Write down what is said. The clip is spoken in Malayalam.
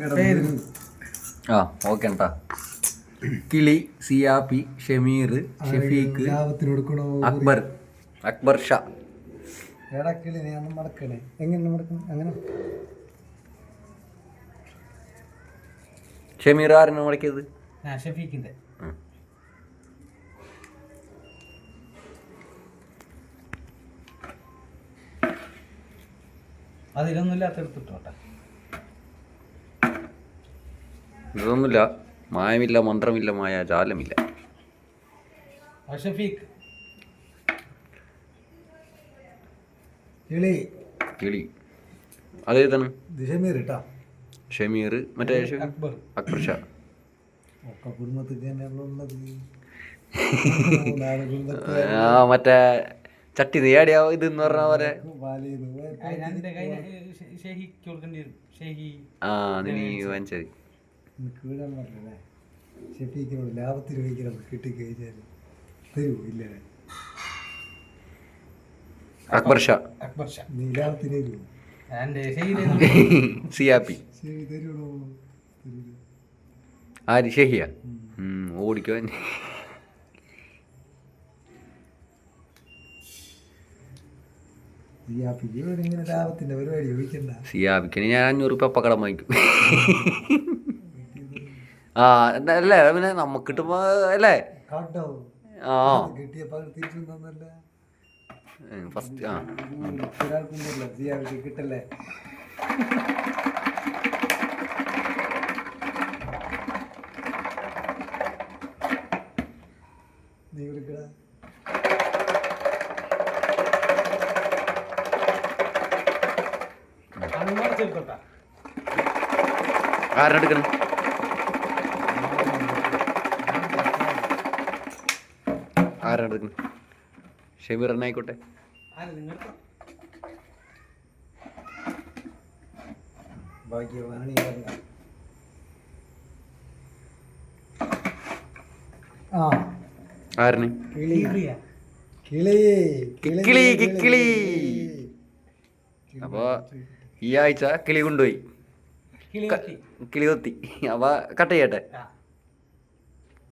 ആ ഓക്കെ കേട്ടാ. കിളി, സിയാപ്പി, ഷമീർ, ഷെഫീഖ്, അക്ബർ, അക്ബർ ഷാ. ഷമീർ ആരാണ് മടക്കിയത്? ഷെഫീഖിന്റെ. അതിലൊന്നുമില്ലാത്തെടുത്തിട്ടോട്ടെ. ഇതൊന്നുമില്ല, മായമില്ല, മന്ത്രമില്ല, മായാജാലമില്ല. ഷെഫീഖ്. കിളി അതേതാണ്? ഷമീർ കേട്ടാ. ഷമീർ മറ്റേ അക്ബർ ഷാ. ആ മറ്റേ ചട്ടി നേടിയ ഇതെന്ന് പറഞ്ഞ പോലെ. ആ നീ വാങ്ങിച്ചത് ഷെഫീഖിനോട് ലാഭത്തിൽ വഹിക്കണം കിട്ടിക്കഴിഞ്ഞാൽ തരൂ ഇല്ല. അക്ബർ ഷാ. നീ ലാഭത്തിന് സിയാപ്പി. ആര്? ഷെഹിയ. ഓടിക്കോ. ലാഭത്തിന്റെ പരിപാടി ചോദിക്കണ്ട. സിയാബിക്ക് ഞാൻ 500 രൂപ പക്കടം വാങ്ങിക്കും. ആ അല്ലേ, പിന്നെ നമുക്ക് കിട്ടുമ്പോ അല്ലേ. ആ ഫസ്റ്റ് ആ കിട്ടല്ലേ. നീ വിളിക്കടാ. ആരെടുക്കണം? ആരെടുക്കണം? ഷമീർ തന്നെ ആയിക്കോട്ടെ. ആരിന്? കിക്കിളി. കിക്കിളി. അപ്പൊ ഈ ആഴ്ച കിളി കൊണ്ടുപോയി. കിളി കൊത്തി. അപ്പൊ കട്ട് ചെയ്യട്ടെ.